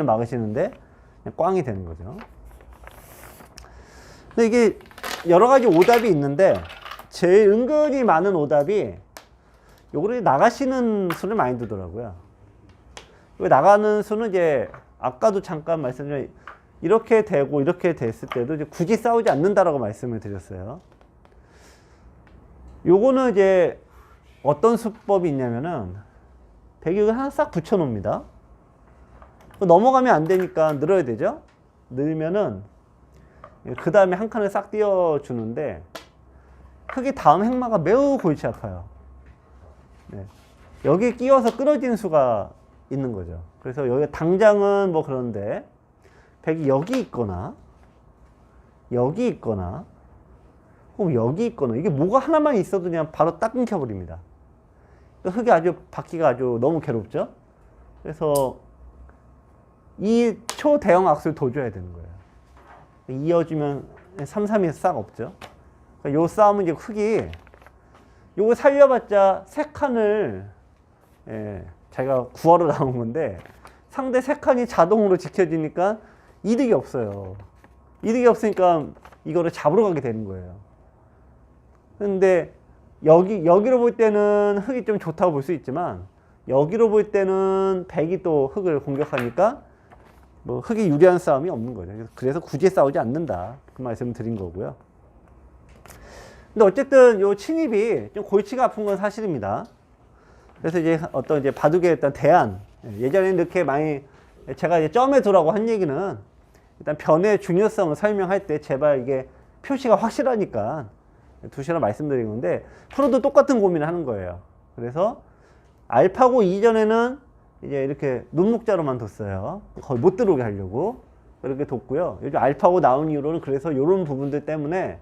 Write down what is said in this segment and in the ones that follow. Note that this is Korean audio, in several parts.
벽면을 막으시는데 그냥 꽝이 되는 거죠. 근데 이게 여러 가지 오답이 있는데 제일 은근히 많은 오답이 요거를 나가시는 수를 많이 두더라고요. 나가는 수는 이제 아까도 잠깐 말씀드린 이렇게 되고 이렇게 됐을 때도 이제 굳이 싸우지 않는다라고 말씀을 드렸어요. 요거는 이제 어떤 수법이 있냐면은 배격을 하나 싹 붙여 놓습니다. 넘어가면 안 되니까 늘어야 되죠. 늘면은 그 다음에 한 칸을 싹 띄워 주는데 흙이 다음 행마가 매우 골치 아파요. 네. 여기 끼워서 끊어지는 수가 있는 거죠. 그래서 여기 당장은 뭐 그런데 백이 여기 있거나 여기 있거나 혹은 여기 있거나 이게 뭐가 하나만 있어도 그냥 바로 딱 끊겨버립니다. 흙이 아주 받기가 아주 너무 괴롭죠. 그래서 이 초대형 악수를 둬줘야 되는 거예요. 이어주면 3, 3에서 싹 없죠. 그러니까 요 싸움은 이제 흙이 요거 살려봤자 3칸을 자기가 구하러 나온 건데 상대 3칸이 자동으로 지켜지니까 이득이 없어요. 이득이 없으니까 이거를 잡으러 가게 되는 거예요. 근데 여기로 볼 때는 흙이 좀 좋다고 볼 수 있지만 여기로 볼 때는 백이 또 흙을 공격하니까 뭐 흙이 유리한 싸움이 없는 거죠. 그래서 굳이 싸우지 않는다. 그 말씀을 드린 거고요. 근데 어쨌든 요 침입이 좀 골치가 아픈 건 사실입니다. 그래서 이제 어떤 이제 바둑의 일단 대안. 예전에는 이렇게 많이 제가 이제 점에 두라고 한 얘기는 일단 변의 중요성을 설명할 때 제발 이게 표시가 확실하니까 두시라 말씀드린 건데 프로도 똑같은 고민을 하는 거예요. 그래서 알파고 이전에는 이제 이렇게 눈목자로만 뒀어요. 거의 못 들어오게 하려고 그렇게 뒀고요. 요즘 알파고 나온 이후로는 그래서 이런 부분들 때문에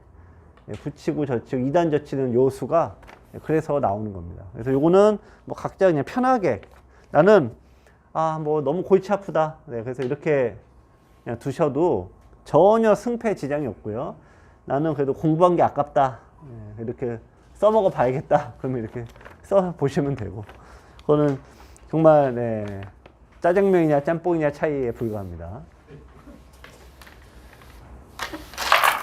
붙이고 젖히고 2단 젖히는 요 수가 그래서 나오는 겁니다. 그래서 요거는 뭐 각자 그냥 편하게 나는 뭐 너무 골치 아프다. 네, 그래서 이렇게 그냥 두셔도 전혀 승패 지장이 없고요. 나는 그래도 공부한 게 아깝다. 네, 이렇게 써먹어 봐야겠다. 그러면 이렇게 써 보시면 되고. 그거는 정말 네, 짜장면이냐 짬뽕이냐 차이에 불과합니다.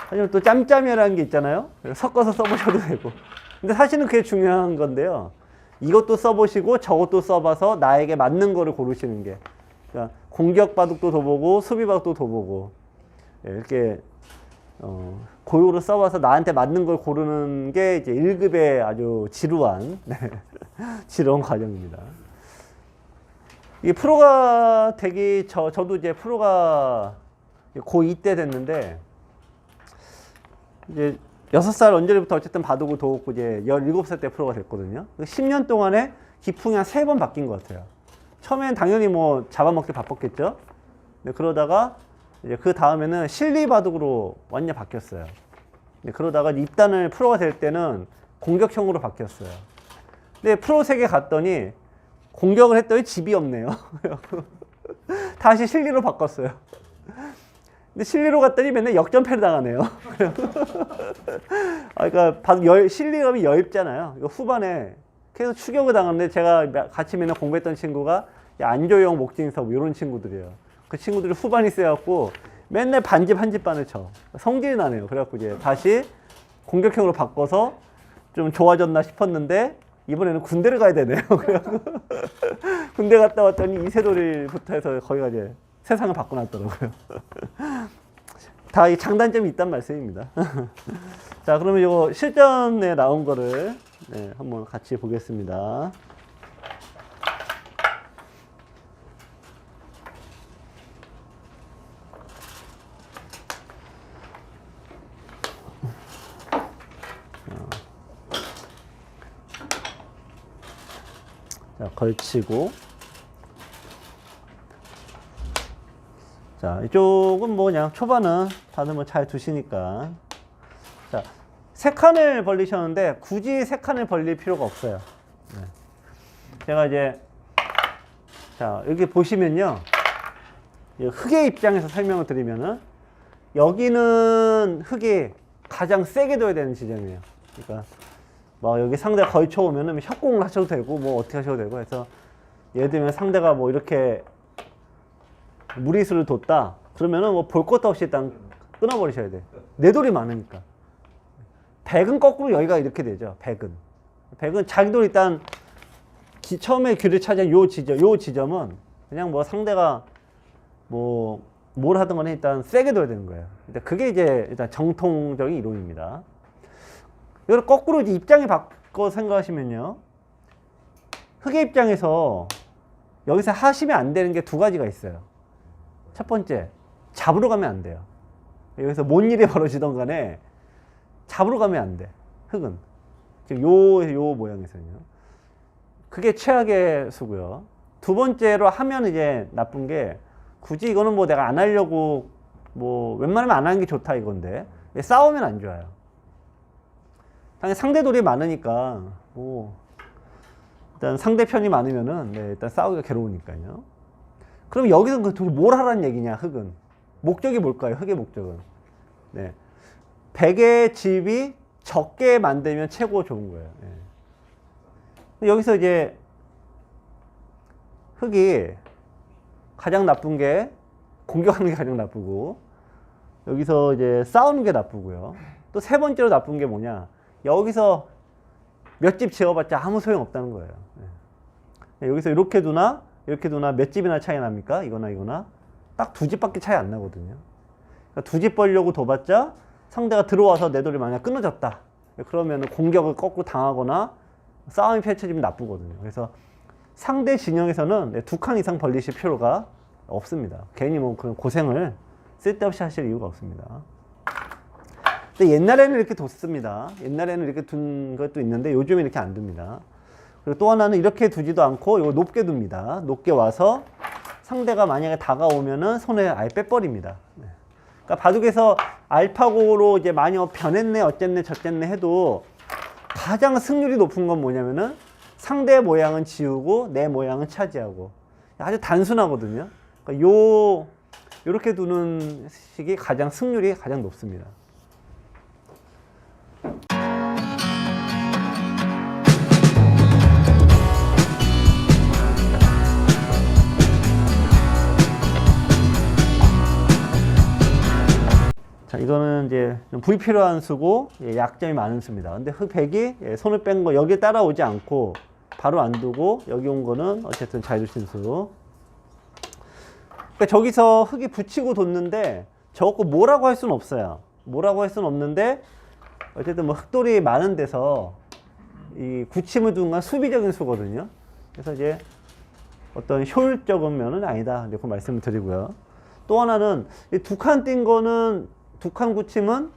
하지만 또 짬짬이라는 게 있잖아요. 섞어서 써보셔도 되고. 근데 사실은 그게 중요한 건데요. 이것도 써보시고 저것도 써봐서 나에게 맞는 거를 고르시는 게. 그러니까 공격 바둑도 둬보고 수비 바둑도 둬보고 이렇게 고유로 써봐서 나한테 맞는 걸 고르는 게 이제 1급의 아주 지루한 지루한 과정입니다. 이 프로가 되기 저도 이제 프로가 고2 때 됐는데 이제 6살 언저리부터 어쨌든 바둑을 뒀고 이제 17살 때 프로가 됐거든요. 10년 동안에 기풍이 한 3번 바뀐 것 같아요. 처음엔 당연히 뭐 잡아먹기 바빴겠죠. 근데 그러다가 이제 그 다음에는 실리 바둑으로 완전 바뀌었어요. 그러다가 입단을 프로가 될 때는 공격형으로 바뀌었어요. 근데 프로 세계 갔더니 공격을 했더니 집이 없네요. 다시 실리로 바꿨어요. 근데 실리로 갔더니 맨날 역전패를 당하네요. 그러니까 실리감이 여입잖아요. 이거 후반에 계속 추격을 당하는데 제가 같이 맨날 공부했던 친구가 안조영, 목진섭 이런 친구들이에요. 그 친구들이 후반이 세갖고 맨날 반집 한집반을 쳐. 성질이 나네요. 그래갖고 이제 다시 공격형으로 바꿔서 좀 좋아졌나 싶었는데 이번에는 군대를 가야 되네요. 그래갖고 군대 갔다 왔더니 이세돌이부터 해서 거기가 이제 세상을 바꿔놨더라고요. 다 이 장단점이 있단 말씀입니다. 자, 그러면 이거 실전에 나온 거를 한번 같이 보겠습니다. 자, 걸치고. 자, 이쪽은 뭐 그냥 초반은 다들 뭐 잘 두시니까. 자, 3칸을 벌리셨는데 굳이 3칸을 벌릴 필요가 없어요. 네. 제가 이제 자, 여기 보시면요. 흙의 입장에서 설명을 드리면은 여기는 흙이 가장 세게 둬야 되는 지점이에요. 그러니까 뭐 여기 상대가 걸쳐 오면은 협공을 하셔도 되고 뭐 어떻게 하셔도 되고 해서 예를 들면 상대가 뭐 이렇게 무리수를 뒀다. 그러면은 뭐 볼 것도 없이 일단 끊어버리셔야 돼. 내 돌이 많으니까. 100은 거꾸로 여기가 이렇게 되죠. 100은 자기 돌 일단 처음에 귀를 차지한 요 지점은 그냥 뭐 상대가 뭐 뭘 하든 간에 일단 세게 둬야 되는 거예요. 일단 그게 이제 일단 정통적인 이론입니다. 이걸 거꾸로 이제 입장에 바꿔 생각하시면요. 흑의 입장에서 여기서 하시면 안 되는 게 두 가지가 있어요. 첫 번째, 잡으러 가면 안 돼요. 여기서 뭔 일이 벌어지던 간에 잡으러 가면 안 돼. 흑은. 요 모양에서는요. 그게 최악의 수고요. 두 번째로 하면 이제 나쁜 게 굳이 이거는 뭐 내가 안 하려고 뭐 웬만하면 안 하는 게 좋다 이건데 싸우면 안 좋아요. 당연히 상대 돌이 많으니까 뭐 일단 상대편이 많으면은 일단 싸우기가 괴로우니까요. 그럼 여기서 그 둘이 뭘 하라는 얘기냐 흑은. 목적이 뭘까요? 흑의 목적은. 네. 100의 집이 적게 만들면 최고 좋은 거예요. 네. 여기서 이제 흑이 가장 나쁜 게 공격하는 게 가장 나쁘고 여기서 이제 싸우는 게 나쁘고요. 또 세 번째로 나쁜 게 뭐냐? 여기서 몇 집 지어봤자 아무 소용 없다는 거예요. 네. 여기서 이렇게 두나 몇 집이나 차이 납니까? 이거나 딱 두 집밖에 차이 안 나거든요. 그러니까 두 집 벌려고 둬봤자 상대가 들어와서 내 돌이 만약 끊어졌다. 그러면 공격을 거꾸로 당하거나 싸움이 펼쳐지면 나쁘거든요. 그래서 상대 진영에서는 두 칸 이상 벌리실 필요가 없습니다. 괜히 뭐 그런 고생을 쓸데없이 하실 이유가 없습니다. 근데 옛날에는 이렇게 뒀습니다. 옛날에는 이렇게 둔 것도 있는데 요즘에 이렇게 안 둡니다. 그리고 또 하나는 이렇게 두지도 않고 이거 높게 둡니다. 높게 와서 상대가 만약에 다가오면은 손에 아예 빼버립니다. 네. 그러니까 바둑에서 알파고로 이제 많이 변했네, 어쨌네, 저쨌네 해도 가장 승률이 높은 건 뭐냐면은 상대 모양은 지우고 내 모양은 차지하고 아주 단순하거든요. 그러니까 요렇게 두는 식이 가장 승률이 가장 높습니다. 자, 이거는 이제 좀 불필요한 수고 약점이 많은 수입니다. 근데 흑백이 손을 뺀 거 여기에 따라오지 않고 바로 안 두고 여기 온 거는 어쨌든 자유신수. 그러니까 저기서 흑이 붙이고 뒀는데 저거 뭐라고 할 수는 없어요. 뭐라고 할 수는 없는데 어쨌든 뭐 흑돌이 많은 데서 이 굳힘을 둔 건 수비적인 수거든요. 그래서 이제 어떤 효율적인 면은 아니다. 이렇게 말씀을 드리고요. 또 하나는 두 칸 띈 거는 두 칸 굳힘은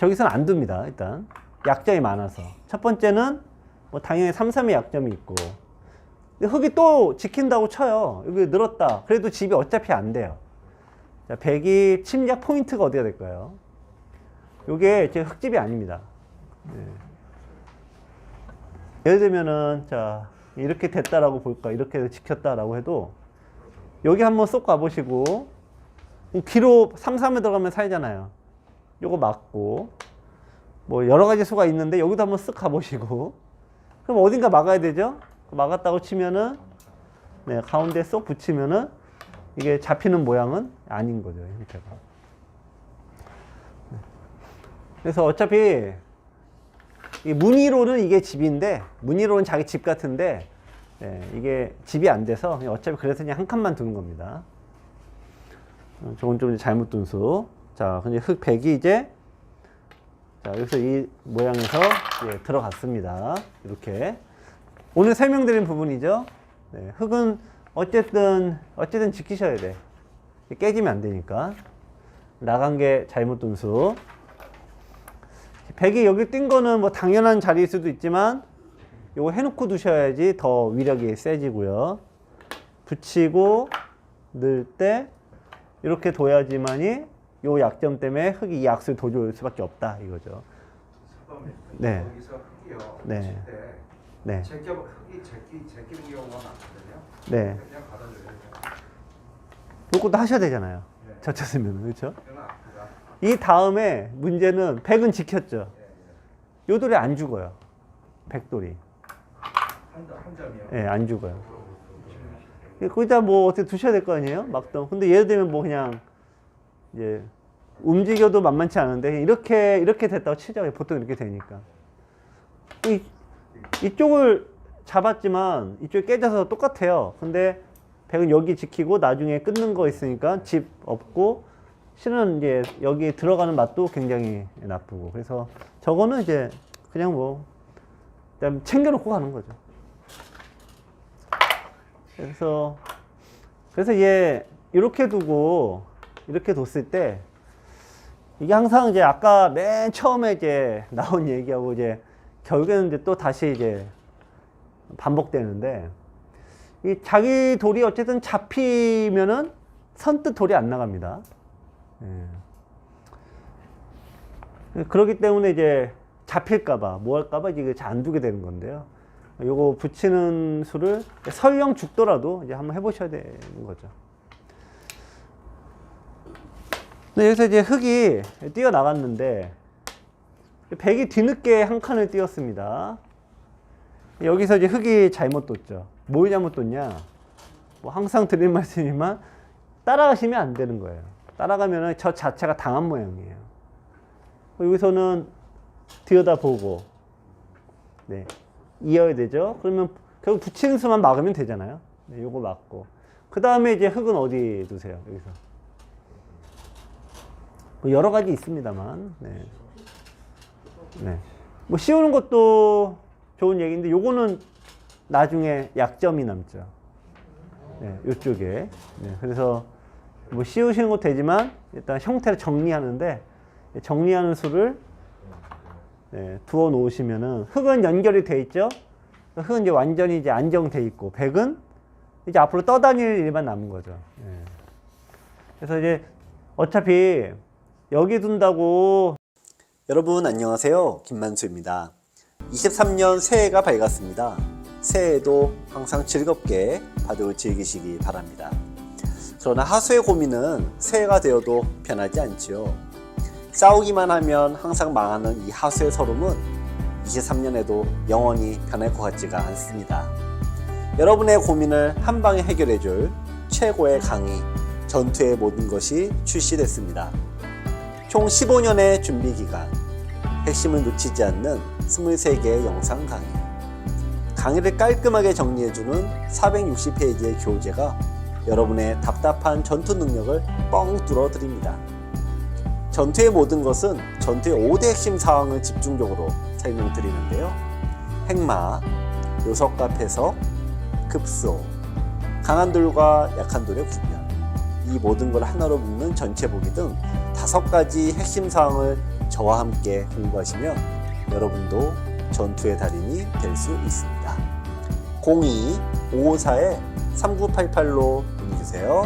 저기서는 안 둡니다. 일단 약점이 많아서 첫 번째는 뭐 당연히 3-3의 약점이 있고 근데 흑이 또 지킨다고 쳐요. 여기 늘었다. 그래도 집이 어차피 안 돼요. 자, 백이 침략 포인트가 어디가 될까요? 요게 제 흑집이 아닙니다. 네. 예를 들면은 자 이렇게 됐다라고 볼까 이렇게 지켰다라고 해도 여기 한번 쏙 가보시고 뒤로 3-3에 들어가면 사이잖아요. 요거 맞고 뭐 여러 가지 수가 있는데 여기도 한번 쓱 가보시고 그럼 어딘가 막아야 되죠? 막았다고 치면은 네, 가운데 쏙 붙이면은 이게 잡히는 모양은 아닌 거죠. 형태가. 그래서 어차피 이 무늬로는 이게 집인데 무늬로는 자기 집 같은데 이게 집이 안 돼서 어차피 그래서 그냥 한 칸만 두는 겁니다. 저건 좀 잘못 둔 수. 자, 근데 흑 100이 이제 자, 여기서 이 모양에서 들어갔습니다. 이렇게. 오늘 설명드린 부분이죠. 네, 흑은 어쨌든 지키셔야 돼. 깨지면 안 되니까. 나간 게 잘못 둔 수. 100이 여기 뛴 거는 뭐 당연한 자리일 수도 있지만 요거 해놓고 두셔야지 더 위력이 세지고요. 붙이고 넣을 때 이렇게 둬야지만이 요 약점 때문에 흑이 이 악수를 도줄 수밖에 없다 이거죠. 네. 여기서 흑이요. 네. 네. 흑이 제끼는 경우가 많거든요. 네. 그냥 받아줘야죠. 요것도 하셔야 되잖아요. 네. 젖혔으면 그렇죠? 그건 아프다. 이 다음에 문제는 100은 지켰죠. 요 돌이 안 죽어요. 100돌이. 한 점이요. 네, 안 죽어요. 거기다 뭐 어떻게 두셔야 될 거 아니에요? 막동. 근데 예를 들면 뭐 그냥 이제 움직여도 만만치 않은데 이렇게 됐다고 치죠. 보통 이렇게 되니까. 이쪽을 잡았지만 이쪽이 깨져서 똑같아요. 근데 백은 여기 지키고 나중에 끊는 거 있으니까 집 없고 실은 이제 여기 들어가는 맛도 굉장히 나쁘고 그래서 저거는 이제 그냥 뭐 일단 챙겨놓고 가는 거죠. 그래서 이제 이렇게 두고 이렇게 뒀을 때 이게 항상 이제 아까 맨 처음에 이제 나온 얘기하고 이제 결국에는 이제 또 다시 이제 반복되는데 이 자기 돌이 어쨌든 잡히면은 선뜻 돌이 안 나갑니다. 예. 그렇기 때문에 이제 잡힐까봐 뭐 할까봐 이제 잘 안 두게 되는 건데요. 요거 붙이는 수를 설령 죽더라도 이제 한번 해보셔야 되는 거죠. 네, 여기서 이제 흙이 뛰어나갔는데 백이 뒤늦게 한 칸을 띄었습니다. 여기서 이제 흙이 잘못 뒀죠. 뭘 잘못 뒀냐? 뭐 항상 드리는 말씀이지만 따라가시면 안 되는 거예요. 따라가면은 저 자체가 당한 모양이에요. 여기서는 들여다보고, 네, 이어야 되죠. 그러면 결국 붙이는 수만 막으면 되잖아요. 네, 요거 막고. 그 다음에 이제 흙은 어디 두세요? 여기서. 뭐 여러 가지 있습니다만, 네. 네. 뭐 씌우는 것도 좋은 얘기인데, 요거는 나중에 약점이 남죠. 네, 요쪽에. 네, 그래서 뭐 씌우시는 것도 되지만, 일단 형태를 정리하는데, 정리하는 수를 네, 두어 놓으시면은, 흙은 연결이 돼 있죠? 흙은 이제 완전히 이제 안정돼 있고, 백은 이제 앞으로 떠다닐 일만 남은 거죠. 네. 그래서 이제 어차피 여기 둔다고. 여러분 안녕하세요. 김만수입니다. 23년 새해가 밝았습니다. 새해에도 항상 즐겁게 바둑을 즐기시기 바랍니다. 그러나 하수의 고민은 새해가 되어도 변하지 않지요. 싸우기만 하면 항상 망하는 이 하수의 서름은 23년에도 영원히 변할 것 같지가 않습니다. 여러분의 고민을 한 방에 해결해줄 최고의 강의, 전투의 모든 것이 출시됐습니다. 총 15년의 준비 기간, 핵심을 놓치지 않는 23개의 영상 강의, 강의를 깔끔하게 정리해주는 460페이지의 교재가 여러분의 답답한 전투 능력을 뻥 뚫어 드립니다. 전투의 모든 것은 전투의 5대 핵심 사항을 집중적으로 설명드리는데요. 핵마, 요석과 패석, 급소, 강한 돌과 약한 돌의 구별, 이 모든 걸 하나로 묶는 전체 보기 등 5가지 핵심 사항을 저와 함께 공부하시면 여러분도 전투의 달인이 될 수 있습니다. 02-554-3988로 문의주세요.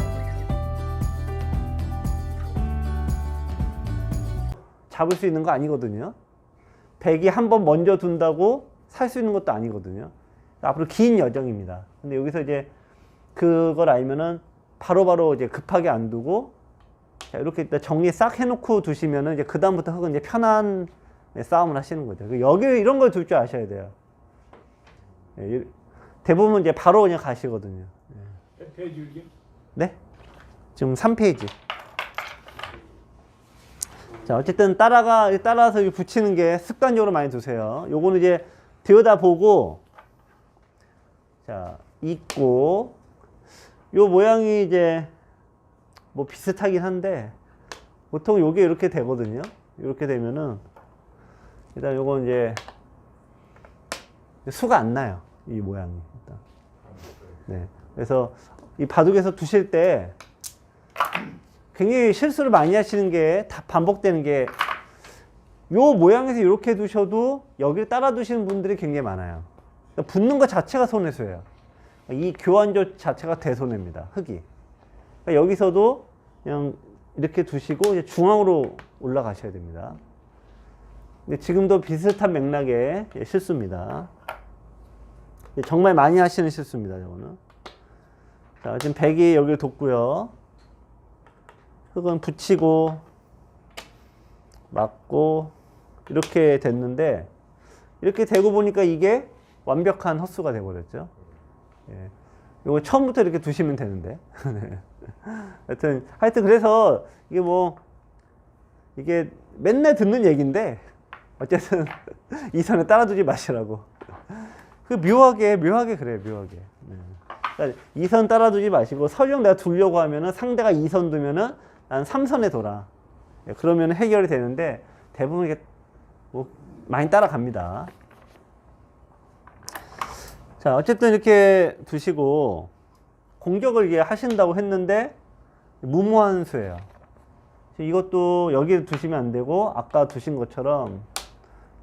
잡을 수 있는 거 아니거든요. 백이 한 번 먼저 둔다고 살 수 있는 것도 아니거든요. 앞으로 긴 여정입니다. 근데 여기서 이제 그걸 알면은 바로바로 이제 급하게 안 두고, 자, 이렇게 일단 정리 싹 해놓고 두시면은 이제 그다음부터 흙은 이제 편한 싸움을 하시는 거죠. 여기 이런 걸 둘 줄 아셔야 돼요. 대부분 이제 바로 그냥 가시거든요. 페이지 네? 지금 3페이지. 자, 어쨌든 따라서 붙이는 게 습관적으로 많이 두세요. 요거는 이제 들여다보고, 자, 있고, 요 모양이 이제 뭐 비슷하긴 한데, 보통 요게 이렇게 되거든요. 이렇게 되면은, 일단 요건 이제 수가 안 나요. 이 모양이. 일단. 네. 그래서 이 바둑에서 두실 때 굉장히 실수를 많이 하시는 게 다 반복되는 게, 요 모양에서 이렇게 두셔도 여기를 따라 두시는 분들이 굉장히 많아요. 그러니까 붙는 것 자체가 손해수예요. 이 교환조 자체가 대손해입니다. 흙이. 그러니까 여기서도 그냥 이렇게 두시고 이제 중앙으로 올라가셔야 됩니다. 근데 지금도 비슷한 맥락의 실수입니다. 정말 많이 하시는 실수입니다. 저거는. 자, 지금 백이 여기를 뒀고요. 흙은 붙이고 맞고 이렇게 됐는데, 이렇게 되고 보니까 이게 완벽한 헛수가 돼버렸죠. 예. 요거 처음부터 이렇게 두시면 되는데. 네. 하여튼 그래서 이게 뭐 이게 맨날 듣는 얘기인데 어쨌든 이선에 따라두지 마시라고. 그 묘하게 그래요, 묘하게. 네. 그러니까 2선 따라두지 마시고 설령 내가 두려고 하면은 상대가 2선 두면은 난 3선에 둬라. 네, 그러면 해결이 되는데 대부분 이게 뭐 많이 따라갑니다. 자, 어쨌든 이렇게 두시고 공격을 이게 하신다고 했는데 무모한 수예요. 이것도 여기에 두시면 안 되고 아까 두신 것처럼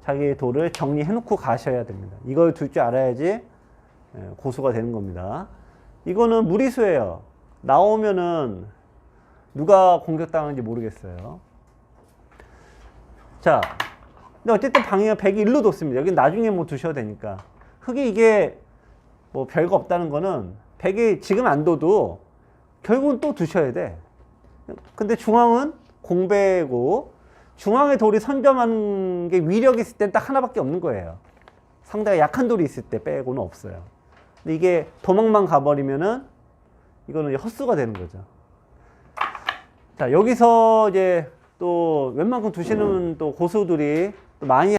자기 돌을 정리해 놓고 가셔야 됩니다. 이걸 둘 줄 알아야지 고수가 되는 겁니다. 이거는 무리수예요. 나오면은 누가 공격당하는지 모르겠어요. 자, 근데 어쨌든 방해가 100이 1로 뒀습니다. 여기 나중에 뭐 두셔도 되니까. 흙이 이게 뭐 별거 없다는 거는 100이 지금 안 둬도 결국은 또 두셔야 돼. 근데 중앙은 공배고 중앙에 돌이 선점하는 게 위력이 있을 땐 딱 하나밖에 없는 거예요. 상대가 약한 돌이 있을 때 빼고는 없어요. 근데 이게 도망만 가버리면은 이거는 이제 헛수가 되는 거죠. 자, 여기서 이제 또 웬만큼 두시는 또 고수들이 또 많이